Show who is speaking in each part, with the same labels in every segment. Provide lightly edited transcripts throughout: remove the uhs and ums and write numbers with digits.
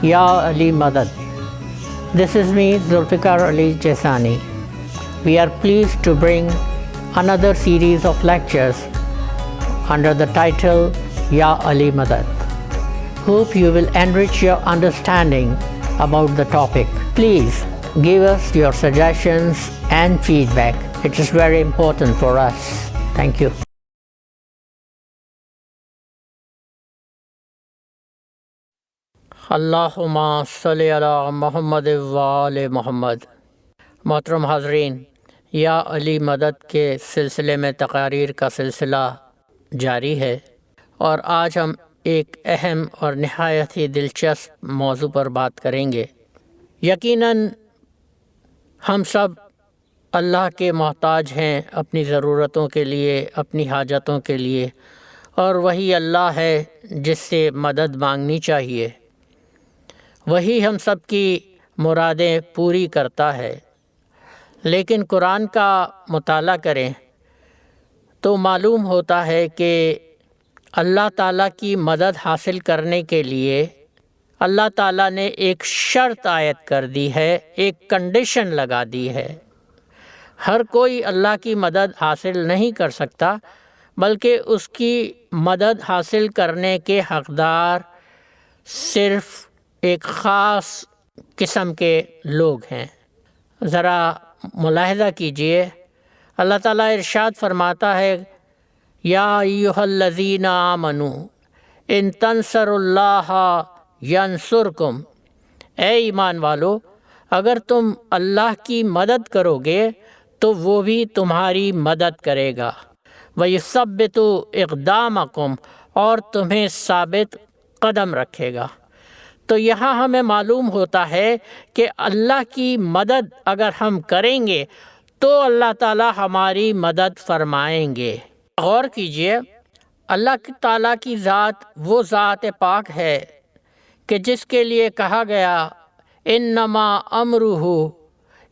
Speaker 1: Ya Ali Madad. This is me, Zulfikar Ali Jaisani. We are pleased to bring another series of lectures under the title Ya Ali Madad. Hope you will enrich your understanding about the topic. Please give us your suggestions and feedback. It is very important for us. Thank you. اللہم صلی علی محمد وآل محمد. محترم حاضرین، یا علی مدد کے سلسلے میں تقاریر کا سلسلہ جاری ہے، اور آج ہم ایک اہم اور نہایت ہی دلچسپ موضوع پر بات کریں گے. یقیناً ہم سب اللہ کے محتاج ہیں اپنی ضرورتوں کے لیے، اپنی حاجتوں کے لیے، اور وہی اللہ ہے جس سے مدد مانگنی چاہیے. وہی ہم سب کی مرادیں پوری کرتا ہے. لیکن قرآن کا مطالعہ کریں تو معلوم ہوتا ہے کہ اللہ تعالیٰ کی مدد حاصل کرنے کے لیے اللہ تعالیٰ نے ایک شرط عائد کر دی ہے، ایک کنڈیشن لگا دی ہے. ہر کوئی اللہ کی مدد حاصل نہیں کر سکتا، بلکہ اس کی مدد حاصل کرنے کے حقدار صرف ایک خاص قسم کے لوگ ہیں. ذرا ملاحظہ کیجئے، اللہ تعالیٰ ارشاد فرماتا ہے، یا ایھا الذین آمنوا ان تنصروا اللہ ینصرکم. اے ایمان والو، اگر تم اللہ کی مدد کرو گے تو وہ بھی تمہاری مدد کرے گا. وَيُثَبِّتُ اقدامکم، اور تمہیں ثابت قدم رکھے گا. تو یہاں ہمیں معلوم ہوتا ہے کہ اللہ کی مدد اگر ہم کریں گے تو اللہ تعالیٰ ہماری مدد فرمائیں گے. غور کیجئے، اللہ تعالیٰ کی ذات وہ ذات پاک ہے کہ جس کے لیے کہا گیا انما امرہ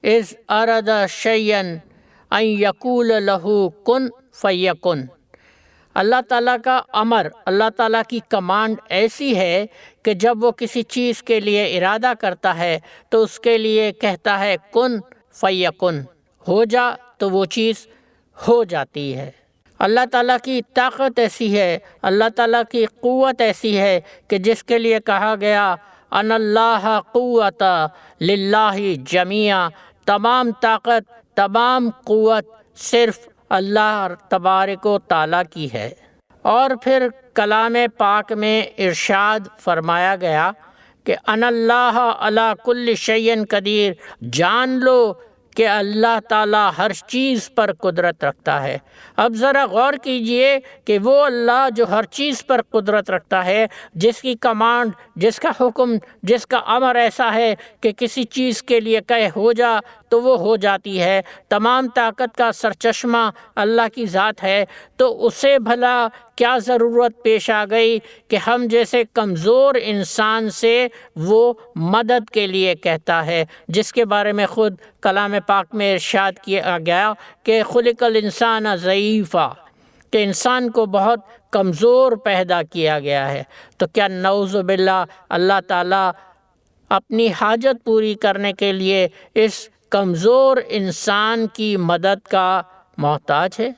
Speaker 1: اذ اراد شیئا ان یقول لہ کن فیکن. اللہ تعالیٰ کا امر، اللہ تعالیٰ کی کمانڈ ایسی ہے کہ جب وہ کسی چیز کے لیے ارادہ کرتا ہے تو اس کے لیے کہتا ہے کن فیکن، ہو جا، تو وہ چیز ہو جاتی ہے. اللہ تعالیٰ کی طاقت ایسی ہے، اللہ تعالیٰ کی قوت ایسی ہے کہ جس کے لیے کہا گیا ان اللہ قوت للہ جمیعا. تمام طاقت، تمام قوت صرف اللہ تبارک و تعالیٰ کی ہے. اور پھر کلام پاک میں ارشاد فرمایا گیا کہ ان اللہ علی کل شیء قدیر. جان لو کہ اللہ تعالیٰ ہر چیز پر قدرت رکھتا ہے. اب ذرا غور کیجئے کہ وہ اللہ جو ہر چیز پر قدرت رکھتا ہے، جس کی کمانڈ، جس کا حکم، جس کا امر ایسا ہے کہ کسی چیز کے لیے کہے ہو جا تو وہ ہو جاتی ہے، تمام طاقت کا سرچشمہ اللہ کی ذات ہے، تو اسے بھلا کیا ضرورت پیش آ گئی کہ ہم جیسے کمزور انسان سے وہ مدد کے لیے کہتا ہے، جس کے بارے میں خود کلام پاک میں ارشاد کیا گیا کہ خلق الانسان ضعیفا، کہ انسان کو بہت کمزور پیدا کیا گیا ہے. تو کیا نعوذ باللہ اللہ تعالیٰ اپنی حاجت پوری کرنے کے لیے اس کمزور انسان کی مدد کا محتاج ہے؟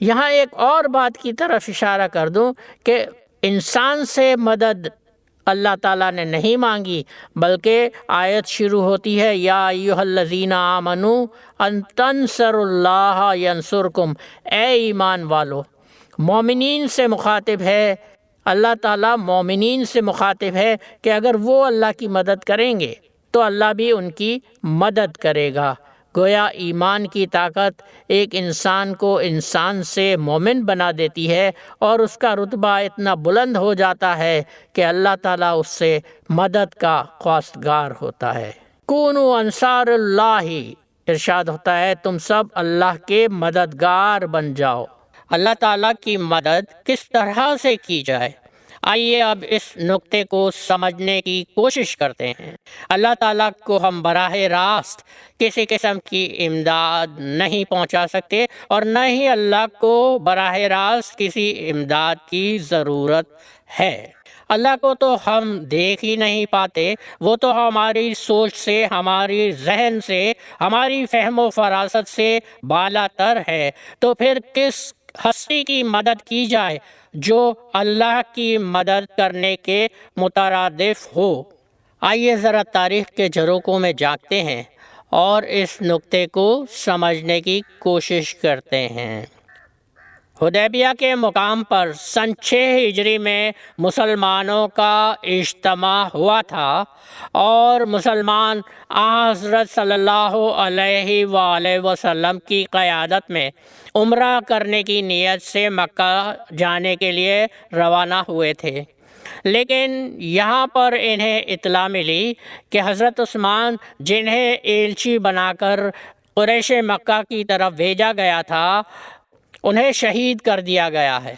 Speaker 1: یہاں ایک اور بات کی طرف اشارہ کر دوں کہ انسان سے مدد اللہ تعالیٰ نے نہیں مانگی، بلکہ آیت شروع ہوتی ہے یا ایھا الذین آمنوا ان تنصروا اللہ ینصرکم. اے ایمان والو، مومنین سے مخاطب ہے اللہ تعالیٰ، مومنین سے مخاطب ہے کہ اگر وہ اللہ کی مدد کریں گے تو اللہ بھی ان کی مدد کرے گا. گویا ایمان کی طاقت ایک انسان کو انسان سے مومن بنا دیتی ہے، اور اس کا رتبہ اتنا بلند ہو جاتا ہے کہ اللہ تعالیٰ اس سے مدد کا خواستگار ہوتا ہے. کونوا انصار اللہ، ارشاد ہوتا ہے تم سب اللہ کے مددگار بن جاؤ. اللہ تعالیٰ کی مدد کس طرح سے کی جائے؟ آئیے اب اس نقطے کو سمجھنے کی کوشش کرتے ہیں. اللہ تعالیٰ کو ہم براہ راست کسی قسم کی امداد نہیں پہنچا سکتے، اور نہ ہی اللہ کو براہ راست کسی امداد کی ضرورت ہے. اللہ کو تو ہم دیکھ ہی نہیں پاتے، وہ تو ہماری سوچ سے، ہماری ذہن سے، ہماری فہم و فراست سے بالا تر ہے، تو پھر کس ہستی کی مدد کی جائے جو اللہ کی مدد کرنے کے مترادف ہو۔ آئیے ذرا تاریخ کے جھروکوں میں جھانکتے ہیں اور اس نکتے کو سمجھنے کی کوشش کرتے ہیں۔ حدیبیہ کے مقام پر سن 6 ہجری میں مسلمانوں کا اجتماع ہوا تھا اور مسلمان حضرت صلی اللہ علیہ وآلہ وسلم کی قیادت میں عمرہ کرنے کی نیت سے مکہ جانے کے لیے روانہ ہوئے تھے، لیکن یہاں پر انہیں اطلاع ملی کہ حضرت عثمان جنہیں ایلچی بنا کر قریش مکہ کی طرف بھیجا گیا تھا، انہیں شہید کر دیا گیا ہے۔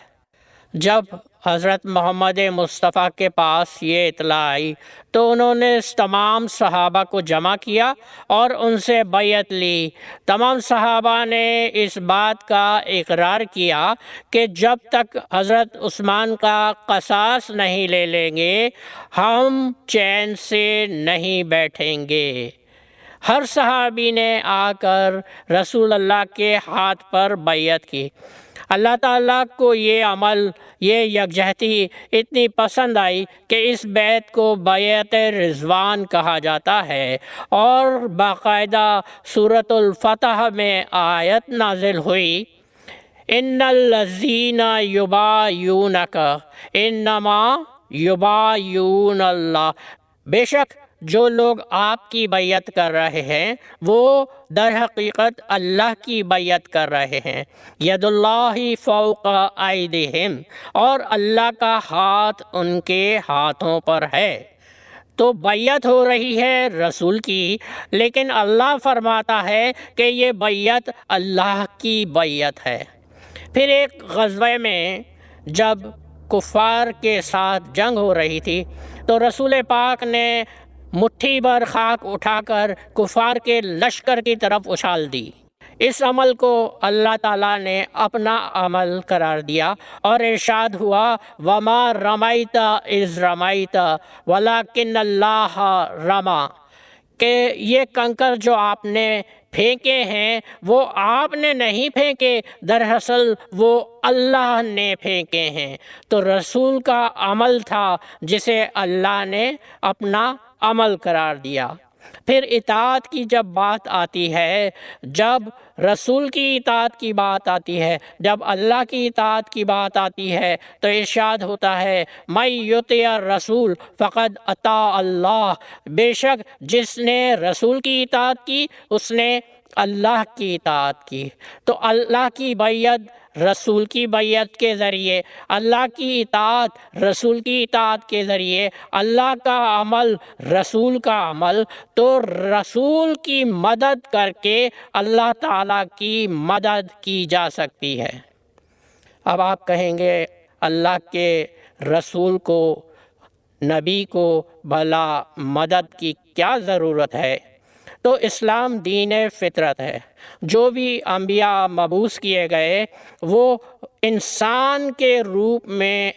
Speaker 1: جب حضرت محمد مصطفیٰ کے پاس یہ اطلاع آئی تو انہوں نے تمام صحابہ کو جمع کیا اور ان سے بیعت لی۔ تمام صحابہ نے اس بات کا اقرار کیا کہ جب تک حضرت عثمان کا قصاص نہیں لے لیں گے ہم چین سے نہیں بیٹھیں گے۔ ہر صحابی نے آ کر رسول اللہ کے ہاتھ پر بیعت کی۔ اللہ تعالیٰ کو یہ عمل، یہ یکجہتی اتنی پسند آئی کہ اس بیعت کو بیعت رضوان کہا جاتا ہے، اور باقاعدہ سورۃ الفتح میں آیت نازل ہوئی، ان الذین یبایعونک انما یبایعون اللہ، بے شک جو لوگ آپ کی بیعت کر رہے ہیں وہ در حقیقت اللہ کی بیعت کر رہے ہیں۔ ید اللہ فوق ایدیہم، اور اللہ کا ہاتھ ان کے ہاتھوں پر ہے۔ تو بیعت ہو رہی ہے رسول کی، لیکن اللہ فرماتا ہے کہ یہ بیعت اللہ کی بیعت ہے۔ پھر ایک غزوے میں جب کفار کے ساتھ جنگ ہو رہی تھی تو رسول پاک نے مٹھی بھر خاک اٹھا کر کفار کے لشکر کی طرف اچھال دی۔ اس عمل کو اللہ تعالیٰ نے اپنا عمل قرار دیا اور ارشاد ہوا، وَمَا رَمَيْتَ إِذْ رَمَيْتَ وَلَكِنَّ اللَّهَ رَمَى، کہ یہ کنکر جو آپ نے پھینکے ہیں وہ آپ نے نہیں پھینکے، دراصل وہ اللہ نے پھینکے ہیں۔ تو رسول کا عمل تھا جسے اللہ نے اپنا عمل قرار دیا۔ پھر اطاعت کی جب بات آتی ہے، جب رسول کی اطاعت کی بات آتی ہے، جب اللہ کی اطاعت کی بات آتی ہے تو ارشاد ہوتا ہے، مَن یُطِعِ الرَّسُولَ فَقَدْ اطاع اللہ، بے شک جس نے رسول کی اطاعت کی اس نے اللہ کی اطاعت کی۔ تو اللہ کی بیعت رسول کی بیعت کے ذریعے، اللہ کی اطاعت رسول کی اطاعت کے ذریعے، اللہ کا عمل رسول کا عمل، تو رسول کی مدد کر کے اللہ تعالیٰ کی مدد کی جا سکتی ہے۔ اب آپ کہیں گے اللہ کے رسول کو، نبی کو بھلا مدد کی کیا ضرورت ہے؟ تو اسلام دین فطرت ہے۔ جو بھی انبیاء مبعوث کیے گئے وہ انسان کے روپ میں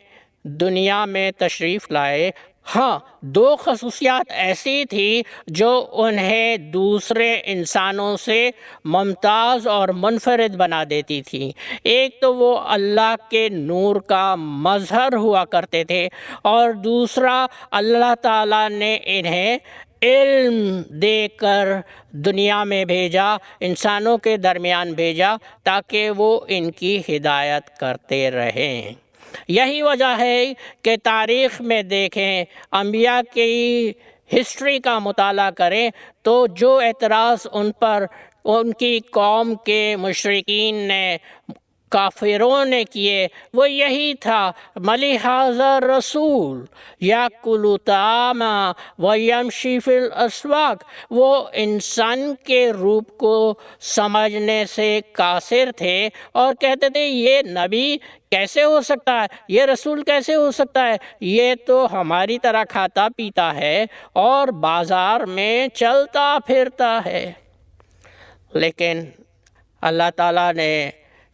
Speaker 1: دنیا میں تشریف لائے۔ ہاں، 2 خصوصیات ایسی تھی جو انہیں دوسرے انسانوں سے ممتاز اور منفرد بنا دیتی تھی۔ ایک تو وہ اللہ کے نور کا مظہر ہوا کرتے تھے، اور دوسرا اللہ تعالیٰ نے انہیں علم دے کر دنیا میں بھیجا، انسانوں کے درمیان بھیجا تاکہ وہ ان کی ہدایت کرتے رہیں۔ یہی وجہ ہے کہ تاریخ میں دیکھیں، انبیاء کی ہسٹری کا مطالعہ کریں تو جو اعتراض ان پر ان کی قوم کے مشرکین نے، کافروں نے کیے وہ یہی تھا، مَلِ هَٰذَا الرَّسُولُ يَأْكُلُ الطَّعَامَ وَيَمْشِي فِي الْأَسْوَاقِ، وہ انسان کے روپ کو سمجھنے سے قاصر تھے اور کہتے تھے یہ نبی کیسے ہو سکتا ہے، یہ رسول کیسے ہو سکتا ہے، یہ تو ہماری طرح کھاتا پیتا ہے اور بازار میں چلتا پھرتا ہے۔ لیکن اللہ تعالیٰ نے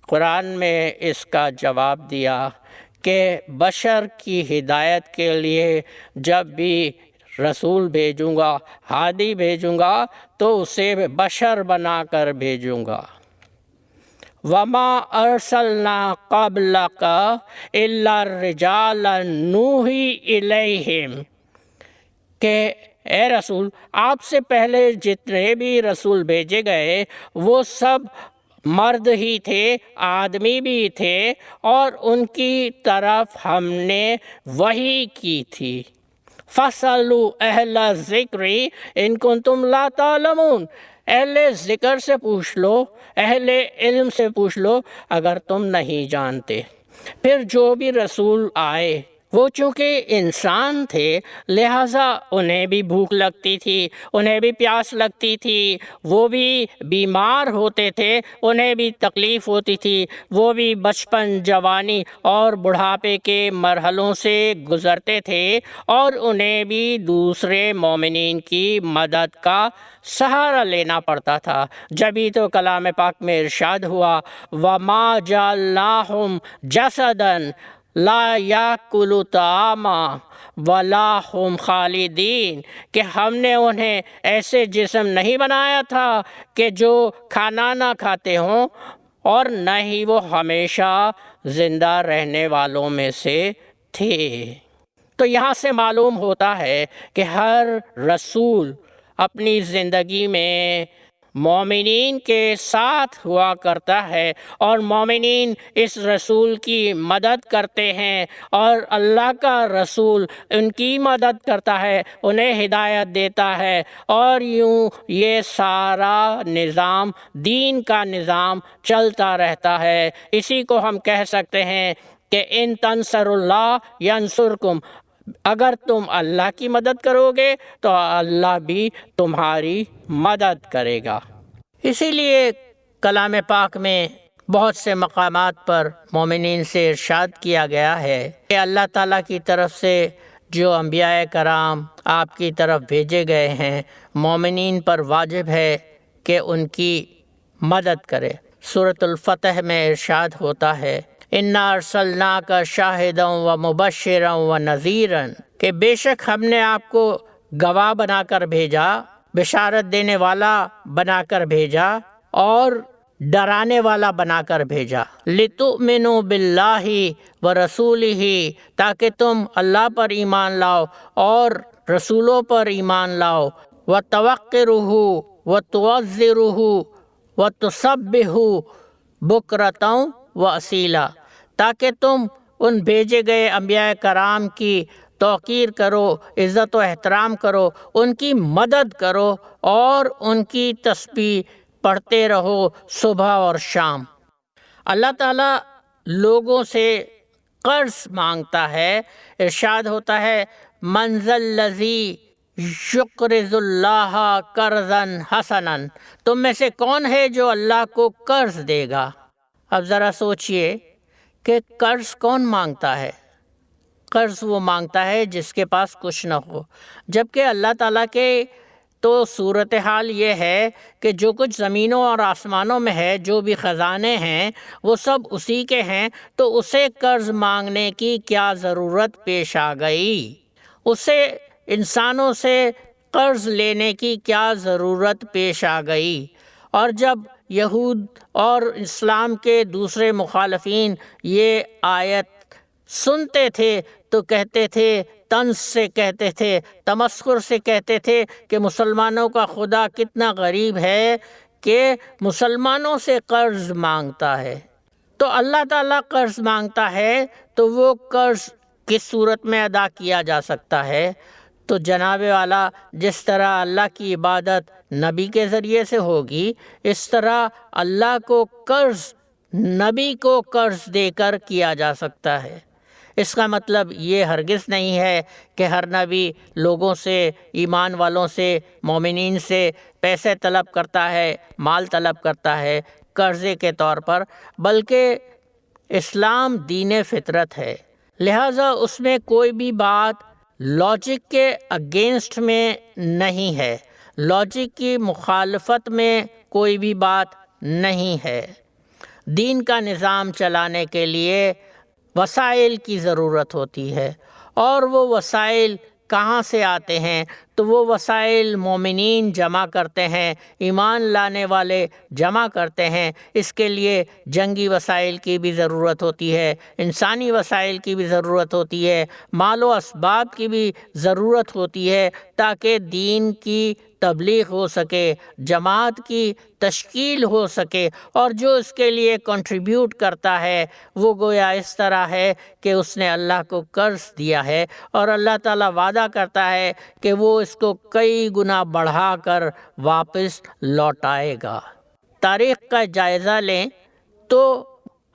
Speaker 1: قرآن میں اس کا جواب دیا کہ بشر کی ہدایت کے لیے جب بھی رسول بھیجوں گا، ہادی بھیجوں گا، تو اسے بشر بنا کر بھیجوں گا۔ وَمَا أَرْسَلْنَا قَبْلَكَ إِلَّا الرِّجَالَ نُوحِي إِلَيْهِمْ، کہ اے رسول آپ سے پہلے جتنے بھی رسول بھیجے گئے وہ سب مرد ہی تھے، آدمی بھی تھے، اور ان کی طرف ہم نے وحی کی تھی۔ فَاسْأَلُوا أَهْلَ الذِّكْرِ إِن كُنتُمْ لَا تَعْلَمُونَ، اہل ذکر سے پوچھ لو، اہل علم سے پوچھ لو اگر تم نہیں جانتے۔ پھر جو بھی رسول آئے وہ چونکہ انسان تھے، لہٰذا انہیں بھی بھوک لگتی تھی، انہیں بھی پیاس لگتی تھی، وہ بھی بیمار ہوتے تھے، انہیں بھی تکلیف ہوتی تھی، وہ بھی بچپن، جوانی اور بڑھاپے کے مرحلوں سے گزرتے تھے، اور انہیں بھی دوسرے مومنین کی مدد کا سہارا لینا پڑتا تھا۔ جبھی تو کلام پاک میں ارشاد ہوا وَمَا جَعَلْنَاهُمْ جَسَدًا لا یاکل طعاما ولا ہم خالدین، کہ ہم نے انہیں ایسے جسم نہیں بنایا تھا کہ جو کھانا نہ کھاتے ہوں، اور نہ ہی وہ ہمیشہ زندہ رہنے والوں میں سے تھے۔ تو یہاں سے معلوم ہوتا ہے کہ ہر رسول اپنی زندگی میں مومنین کے ساتھ ہوا کرتا ہے، اور مومنین اس رسول کی مدد کرتے ہیں، اور اللہ کا رسول ان کی مدد کرتا ہے، انہیں ہدایت دیتا ہے، اور یوں یہ سارا نظام، دین کا نظام چلتا رہتا ہے۔ اسی کو ہم کہہ سکتے ہیں کہ ان تنصر اللہ ینصرکم، اگر تم اللہ کی مدد کرو گے تو اللہ بھی تمہاری مدد کرے گا۔ اسی لیے کلام پاک میں بہت سے مقامات پر مومنین سے ارشاد کیا گیا ہے کہ اللہ تعالیٰ کی طرف سے جو انبیاء کرام آپ کی طرف بھیجے گئے ہیں، مومنین پر واجب ہے کہ ان کی مدد کرے۔ سورۃ الفتح میں ارشاد ہوتا ہے اِنَّا أَرْسَلْنَاكَ شَاهِدًا وَمُبَشِّرًا وَنَذِيرًا، کہ بے شک ہم نے آپ کو گواہ بنا کر بھیجا، بشارت دینے والا بنا کر بھیجا، اور ڈرانے والا بنا کر بھیجا۔ لِتُؤْمِنُوا بِاللَّهِ وَرَسُولِهِ، تاکہ تم اللہ پر ایمان لاؤ اور رسولوں پر ایمان لاؤ، وَتَوَقِّرُوهُ وَتُعَزِّرُوهُ وَتُسَبِّحُوهُ بُكْرَةً وَأَصِيلًا، تاکہ تم ان بھیجے گئے انبیاء کرام کی توقیر کرو، عزت و احترام کرو، ان کی مدد کرو، اور ان کی تسبیح پڑھتے رہو صبح اور شام۔ اللہ تعالیٰ لوگوں سے قرض مانگتا ہے، ارشاد ہوتا ہے مَنْ ذَا الَّذِي يُقْرِضُ اللَّهَ قَرْضًا حَسَنًا، تم میں سے کون ہے جو اللہ کو قرض دے گا؟ اب ذرا سوچئے کہ قرض کون مانگتا ہے؟ قرض وہ مانگتا ہے جس کے پاس کچھ نہ ہو، جبکہ اللہ تعالیٰ کے تو صورتحال یہ ہے کہ جو کچھ زمینوں اور آسمانوں میں ہے، جو بھی خزانے ہیں، وہ سب اسی کے ہیں، تو اسے قرض مانگنے کی کیا ضرورت پیش آ گئی؟ اسے انسانوں سے قرض لینے کی کیا ضرورت پیش آ گئی؟ اور جب یہود اور اسلام کے دوسرے مخالفین یہ آیت سنتے تھے تو کہتے تھے، طنز سے کہتے تھے، تمسخر سے کہتے تھے کہ مسلمانوں کا خدا کتنا غریب ہے کہ مسلمانوں سے قرض مانگتا ہے۔ تو اللہ تعالیٰ قرض مانگتا ہے تو وہ قرض کس صورت میں ادا کیا جا سکتا ہے؟ تو جناب والا، جس طرح اللہ کی عبادت نبی کے ذریعے سے ہوگی، اس طرح اللہ کو قرض نبی کو قرض دے کر کیا جا سکتا ہے۔ اس کا مطلب یہ ہرگز نہیں ہے کہ ہر نبی لوگوں سے، ایمان والوں سے، مومنین سے پیسے طلب کرتا ہے، مال طلب کرتا ہے قرضے کے طور پر، بلکہ اسلام دین فطرت ہے، لہٰذا اس میں کوئی بھی بات لاجک کے اگینسٹ میں نہیں ہے، لاجک کی مخالفت میں کوئی بھی بات نہیں ہے۔ دین کا نظام چلانے کے لیے وسائل کی ضرورت ہوتی ہے، اور وہ وسائل کہاں سے آتے ہیں؟ تو وہ وسائل مومنین جمع کرتے ہیں، ایمان لانے والے جمع کرتے ہیں۔ اس کے لیے جنگی وسائل کی بھی ضرورت ہوتی ہے، انسانی وسائل کی بھی ضرورت ہوتی ہے، مال و اسباب کی بھی ضرورت ہوتی ہے، تاکہ دین کی تبلیغ ہو سکے، جماعت کی تشکیل ہو سکے۔ اور جو اس کے لیے کنٹریبیوٹ کرتا ہے وہ گویا اس طرح ہے کہ اس نے اللہ کو قرض دیا ہے، اور اللہ تعالیٰ وعدہ کرتا ہے کہ وہ اس کو کئی گنا بڑھا کر واپس لوٹائے گا۔ تاریخ کا جائزہ لیں تو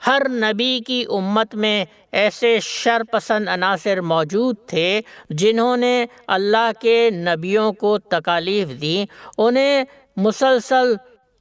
Speaker 1: ہر نبی کی امت میں ایسے شر پسند عناصر موجود تھے جنہوں نے اللہ کے نبیوں کو تکالیف دیں، انہیں مسلسل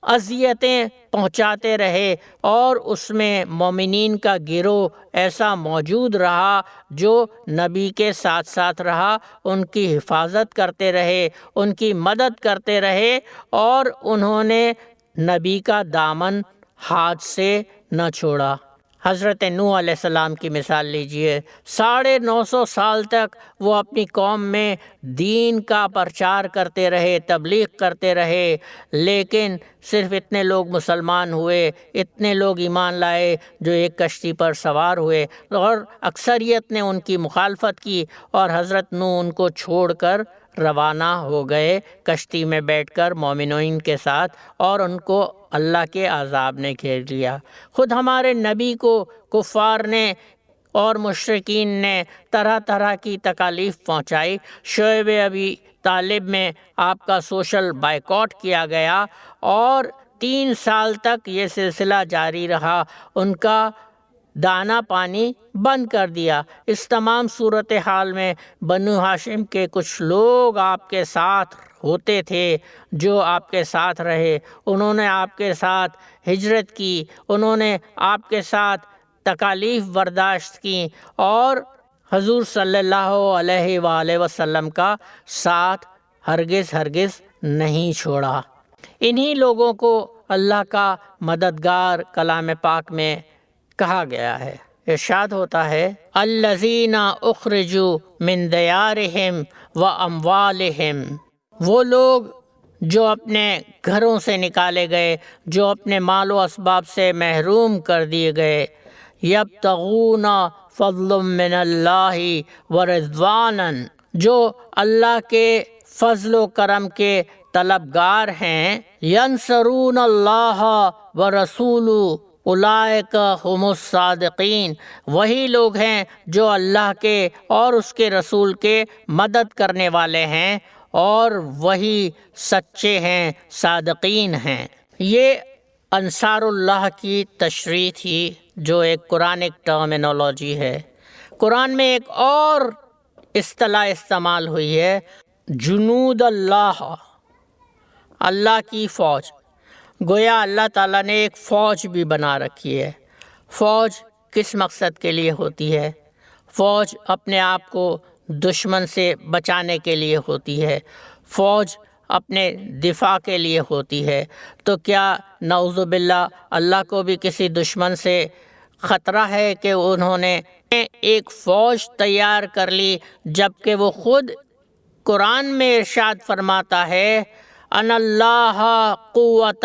Speaker 1: اذیتیں پہنچاتے رہے، اور اس میں مومنین کا گروہ ایسا موجود رہا جو نبی کے ساتھ ساتھ رہا، ان کی حفاظت کرتے رہے، ان کی مدد کرتے رہے، اور انہوں نے نبی کا دامن ہاتھ سے نہ چھوڑا۔ حضرت نوح علیہ السلام کی مثال لیجئے، 950 سال تک وہ اپنی قوم میں دین کا پرچار کرتے رہے، تبلیغ کرتے رہے، لیکن صرف اتنے لوگ مسلمان ہوئے، اتنے لوگ ایمان لائے جو ایک کشتی پر سوار ہوئے، اور اکثریت نے ان کی مخالفت کی، اور حضرت نوح ان کو چھوڑ کر روانہ ہو گئے کشتی میں بیٹھ کر مومنین کے ساتھ، اور ان کو اللہ کے عذاب نے گھیر لیا۔ خود ہمارے نبی کو کفار نے اور مشرکین نے طرح طرح کی تکالیف پہنچائی۔ شعیب ابی طالب میں آپ کا سوشل بائیکاٹ کیا گیا، اور 3 سال تک یہ سلسلہ جاری رہا، ان کا دانا پانی بند کر دیا۔ اس تمام صورتحال میں بنو ہاشم کے کچھ لوگ آپ کے ساتھ ہوتے تھے جو آپ کے ساتھ رہے، انہوں نے آپ کے ساتھ ہجرت کی، انہوں نے آپ کے ساتھ تکالیف برداشت کی، اور حضور صلی اللہ علیہ وآلہ وسلم کا ساتھ ہرگز نہیں چھوڑا۔ انہی لوگوں کو اللہ کا مددگار کلام پاک میں کہا گیا ہے۔ ارشاد ہوتا ہے، الذین اخرجوا من دیارہم واموالہم، وہ لوگ جو اپنے گھروں سے نکالے گئے، جو اپنے مال و اسباب سے محروم کر دیے گئے، یبتغون فضلا من اللہ ورضوانا، جو اللہ کے فضل و کرم کے طلبگار ہیں، ینصرون اللہ ورسولہ اولئک هم الصادقین، وہی لوگ ہیں جو اللہ کے اور اس کے رسول کے مدد کرنے والے ہیں، اور وہی سچے ہیں، صادقین ہیں۔ یہ انصار اللہ کی تشریح تھی، جو ایک قرآنک ٹرمینالوجی ہے۔ قرآن میں ایک اور اصطلاح استعمال ہوئی ہے، جنود اللہ، اللہ کی فوج۔ گویا اللہ تعالیٰ نے ایک فوج بھی بنا رکھی ہے۔ فوج کس مقصد کے لیے ہوتی ہے؟ فوج اپنے آپ کو دشمن سے بچانے کے لیے ہوتی ہے، فوج اپنے دفاع کے لیے ہوتی ہے۔ تو کیا نعوذ باللہ اللہ کو بھی کسی دشمن سے خطرہ ہے کہ انہوں نے ایک فوج تیار کر لی، جبکہ وہ خود قرآن میں ارشاد فرماتا ہے، ان اللہ قوت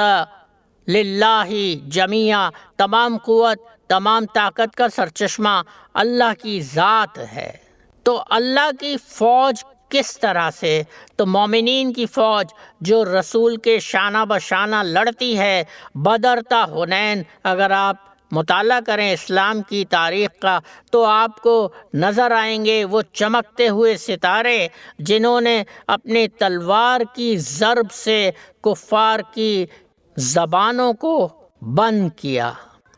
Speaker 1: للہ جمیعا، تمام قوت، تمام طاقت کا سرچشمہ اللہ کی ذات ہے۔ تو اللہ کی فوج کس طرح سے؟ تو مومنین کی فوج جو رسول کے شانہ بشانہ لڑتی ہے، بدر تا حنین، اگر آپ مطالعہ کریں اسلام کی تاریخ کا تو آپ کو نظر آئیں گے وہ چمکتے ہوئے ستارے جنہوں نے اپنی تلوار کی ضرب سے کفار کی زبانوں کو بند کیا۔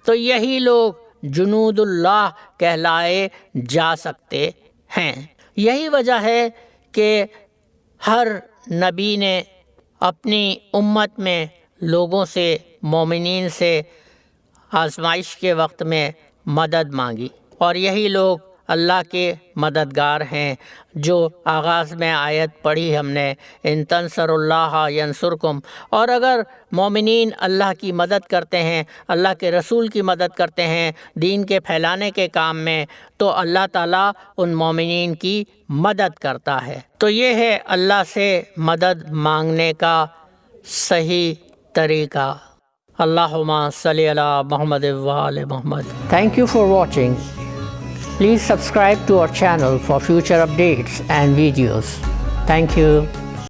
Speaker 1: تو یہی لوگ جنود اللہ کہلائے جا سکتے ہیں۔ یہی وجہ ہے کہ ہر نبی نے اپنی امت میں لوگوں سے، مومنین سے آزمائش کے وقت میں مدد مانگی، اور یہی لوگ اللہ کے مددگار ہیں۔ جو آغاز میں آیت پڑھی ہم نے، ان تنصر اللہ ینصرکم، اور اگر مومنین اللہ کی مدد کرتے ہیں، اللہ کے رسول کی مدد کرتے ہیں دین کے پھیلانے کے کام میں، تو اللہ تعالیٰ ان مومنین کی مدد کرتا ہے۔ تو یہ ہے اللہ سے مدد مانگنے کا صحیح طریقہ۔ اللہم صلی علی محمد وآل محمد۔ Thank you for watching. Please subscribe to our channel for future updates and videos. Thank you.